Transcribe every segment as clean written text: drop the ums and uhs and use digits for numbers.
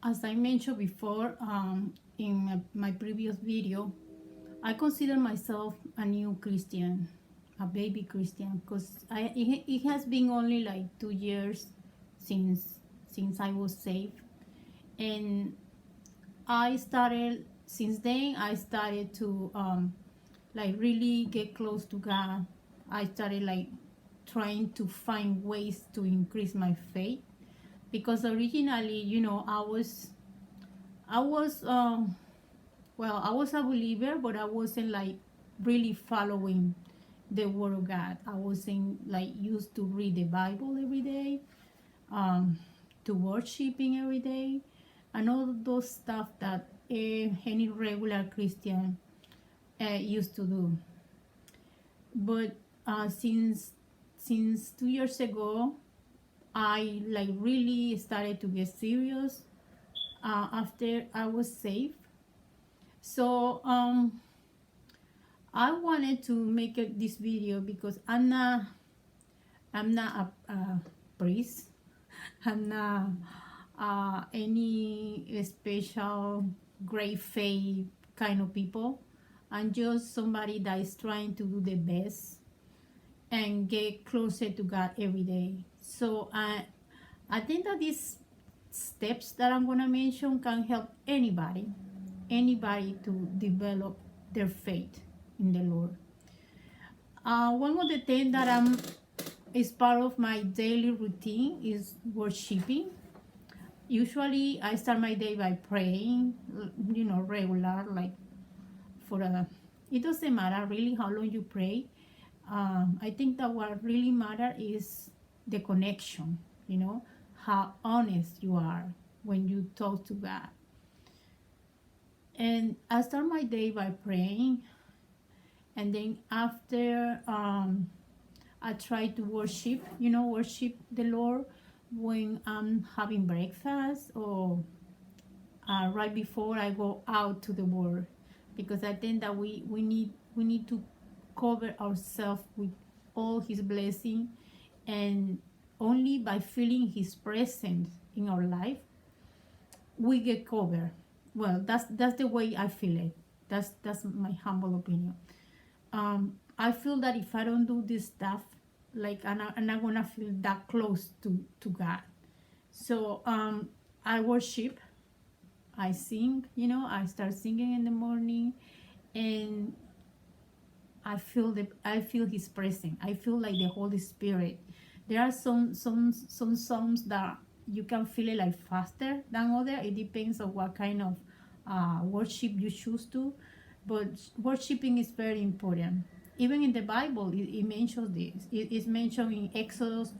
As I mentioned before in my previous video, I consider myself a new Christian, a baby Christian, because it has been only like 2 years since I was saved, and I started since then. I started to like really get close to God. I started like trying to find ways to increase my faith, because originally, I was well, I was a believer, but I wasn't like really following the word of God. I wasn't like used to read the Bible every day, um, to worshiping every day, and all those stuff that any regular Christian used to do. But since 2 years ago, I like really started to get serious after I was saved. So I wanted to make this video because I'm not a priest. I'm not any special great faith kind of people. I'm just somebody that is trying to do the best and get closer to God every day. So I think that these steps that I'm gonna mention can help anybody to develop their faith in the Lord. One of the things that is part of my daily routine is worshiping. Usually, I start my day by praying, regular, like for a. It doesn't matter really how long you pray. I think that what really matters is the connection. How honest you are when you talk to God. And I start my day by praying, and then after I try to worship the Lord when I'm having breakfast, or right before I go out to the world, because I think that we need to cover ourselves with all His blessing, and only by feeling His presence in our life we get covered. Well, that's the way I feel it. That's my humble opinion. I feel that if I don't do this stuff, like I'm not gonna feel that close to God. So I worship, I sing, I start singing in the morning, and I feel His presence. I feel like the Holy Spirit. There are some songs that you can feel it like faster than other. It depends on what kind of worship you choose to, but worshiping is very important. Even in the Bible, it mentions this. It is mentioned in Exodus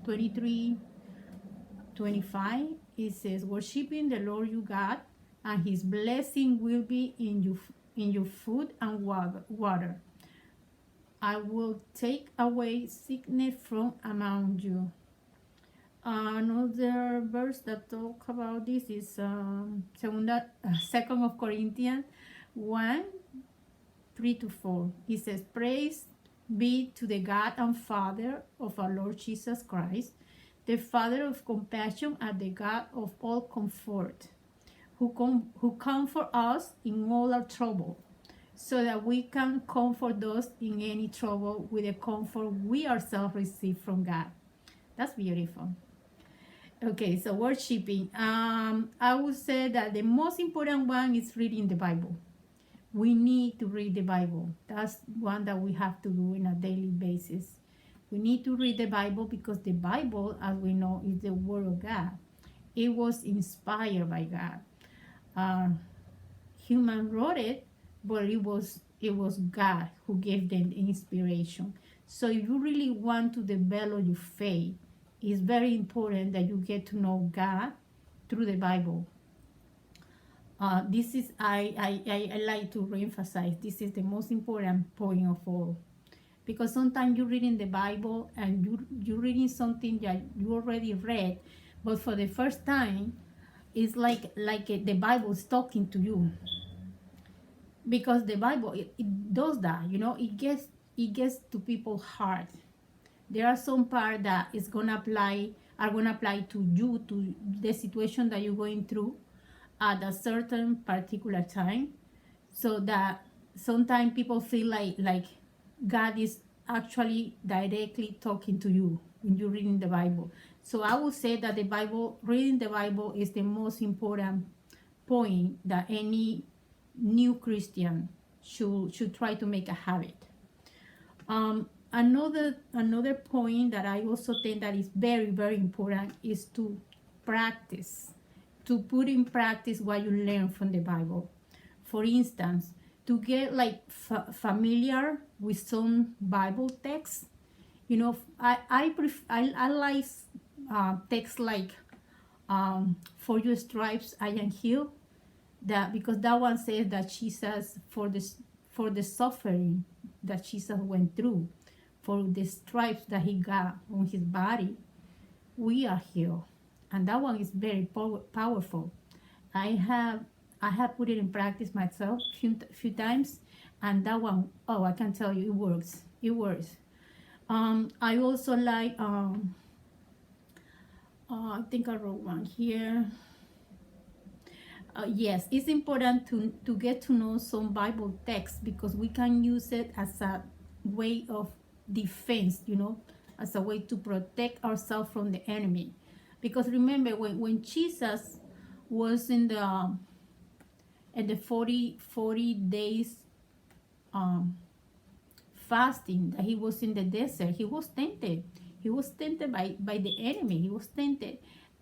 23:25. It says, "Worshiping the Lord your God, and His blessing will be in your food and water. I will take away sickness from among you." Another verse that talk about this is Second of Corinthians 1:3-4. It says, "Praise be to the God and Father of our Lord Jesus Christ, the Father of compassion and the God of all comfort, who comfort us in all our trouble, so that we can comfort those in any trouble with the comfort we ourselves receive from God." That's beautiful. Okay, so worshiping. I would say that the most important one is reading the Bible. We need to read the Bible. That's one that we have to do on a daily basis. We need to read the Bible because the Bible, as we know, is the Word of God. It was inspired by God. Human wrote it, but it was God who gave them the inspiration. So if you really want to develop your faith, it's very important that you get to know God through the Bible. This is I like to reemphasize, this is the most important point of all, because sometimes you're reading the Bible and you're reading something that you already read, but for the first time it's like the Bible is talking to you, because the Bible, it does that, it gets to people's heart. There are some part that are gonna apply to you, to the situation that you're going through, at a certain particular time, so that sometimes people feel like God is actually directly talking to you when you're reading the Bible. So I would say that reading the Bible is the most important point that any new Christian should try to make a habit. Another point that I also think that is very, very important is to practice, to put in practice what you learn from the Bible. For instance, to get like familiar with some Bible texts. You know, I like texts like "For your stripes I am healed," that because that one says that Jesus, for the suffering that Jesus went through, for the stripes that he got on his body, we are healed, and that one is very powerful. I have I have put it in practice myself few times, and that one, oh, I can tell you, it works. It works. I also like I think I wrote one here. Yes, it's important to get to know some Bible text because we can use it as a way of defense, you know, as a way to protect ourselves from the enemy. Because remember, when Jesus was in the 40 days fasting, that he was in the desert, he was tempted. He was tempted by the enemy. He was tempted.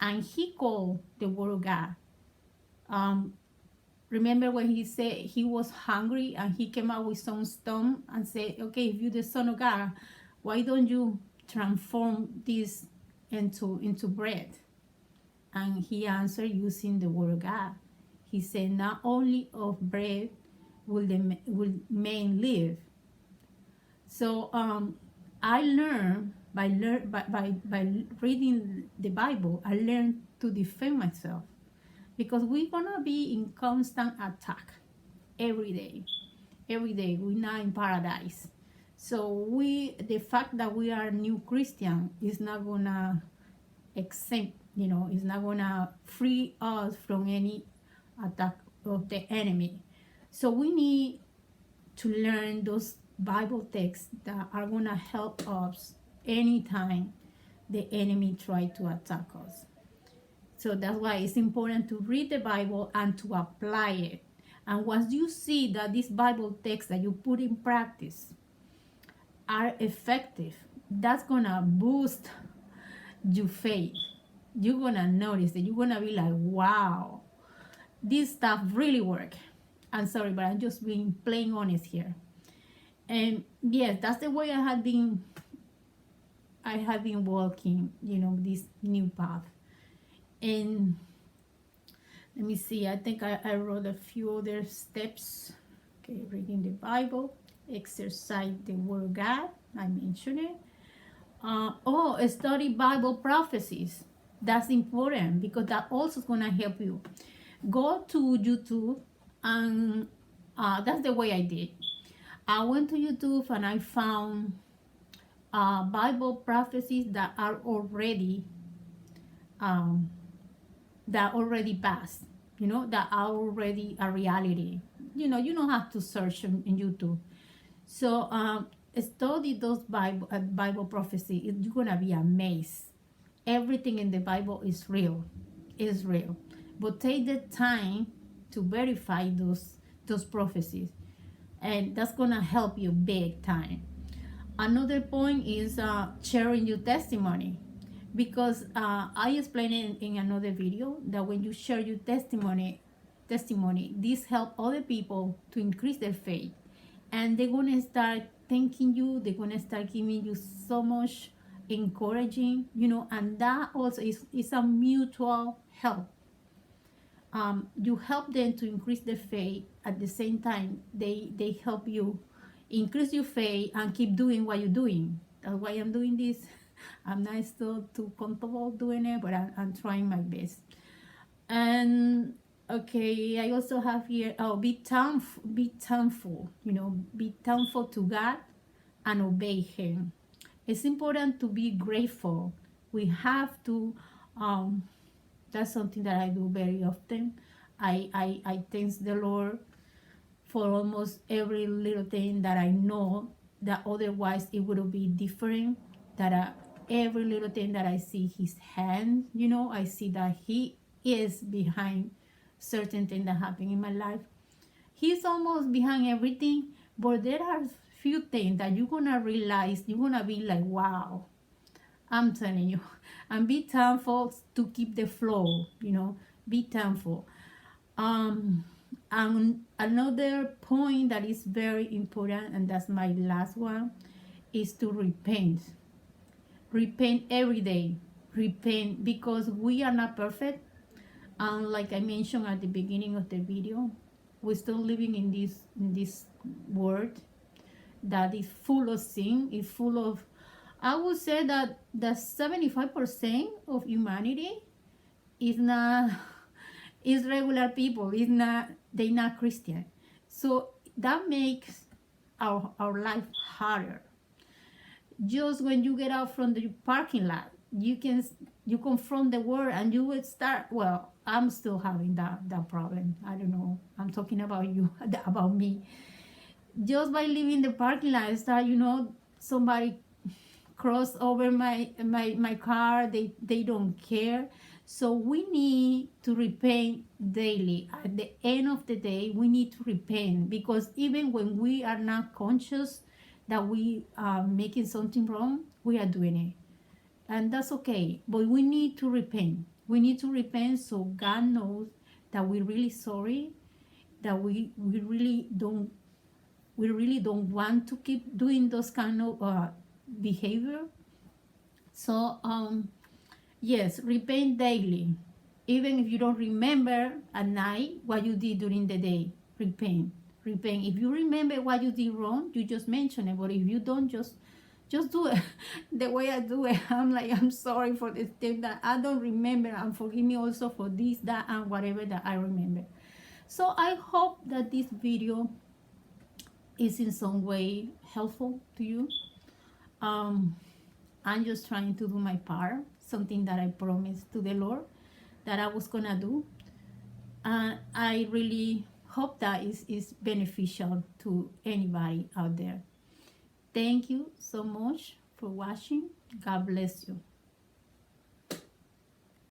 And he called the word of God. Remember when he said he was hungry and he came out with some stone and said, okay, if you're the Son of God, why don't you transform this into bread? And he answered using the word of God. He said, not only of bread will men live. So I learned by reading the Bible, I learned to defend myself, because we're gonna be in constant attack every day. Every day we're not in paradise. So the fact that we are new Christian is not gonna exempt, you know, is not gonna free us from any attack of the enemy. So we need to learn those Bible texts that are gonna help us anytime the enemy try to attack us. So that's why it's important to read the Bible and to apply it. And once you see that these Bible texts that you put in practice are effective, that's gonna boost your faith. You're gonna notice that you're gonna be like, wow, this stuff really work. I'm sorry, but I'm just being plain honest here. And yes, that's the way I have been walking, you know, this new path. And let me see, I think I wrote a few other steps. Okay, reading the Bible, exercise the word of God, I mentioned it. Study Bible prophecies. That's important because that also is gonna help you. Go to YouTube, and that's the way I did. I went to YouTube and I found Bible prophecies that are already passed, you know, that are already a reality. You know, you don't have to search in YouTube. So study those Bible prophecy. You're gonna be amazed. Everything in the Bible is real. Is real. But take the time to verify those prophecies, and that's gonna help you big time. Another point is sharing your testimony, because I explained in another video that when you share your testimony, this help other people to increase their faith, and they're gonna start thanking you. They're gonna start giving you so much encouraging, you know, and that also is a mutual help. You help them to increase their faith. At the same time, they help you increase your faith and keep doing what you're doing. That's why I'm doing this. I'm not still too comfortable doing it, but I'm trying my best. And okay, I also have here, be thankful, you know, be thankful to God and obey Him. It's important to be grateful. We have to, that's something that I do very often. I thank the Lord for almost every little thing that I know that otherwise it would be different. That every little thing that I see His hand, I see that He is behind certain things that happen in my life. He's almost behind everything, but there are few things that you're gonna realize. You're gonna be like, wow. I'm telling you, and be thankful to keep the flow. Be thankful. And another point that is very important, and that's my last one, is to repent. Repent every day. Repent, because we are not perfect. And like I mentioned at the beginning of the video, we're still living in this world that is full of sin, is full of, I would say that the 75% of humanity is not, is regular people, they're not Christian. So that makes our life harder. Just when you get out from the parking lot, you confront the world and you will start, well, I'm still having that problem. I don't know. I'm talking about you, about me. Just by leaving the parking lot, start, somebody cross over my car, they don't care. So we need to repent daily. At the end of the day, we need to repent, because even when we are not conscious that we are making something wrong, we are doing it, and that's okay. But we need to repent. We need to repent so God knows that we're really sorry, that we really don't want to keep doing those kind of behavior. So yes, repent daily. Even if you don't remember at night what you did during the day, repent. If you remember what you did wrong, you just mention it. But if you don't, just do it the way I do it. I'm sorry for the thing that I don't remember, and forgive me also for this, that, and whatever that I remember. So I hope that this video is in some way helpful to you. I'm just trying to do my part, something that I promised to the Lord that I was gonna do. And I really hope that is beneficial to anybody out there. Thank you so much for watching. God bless you.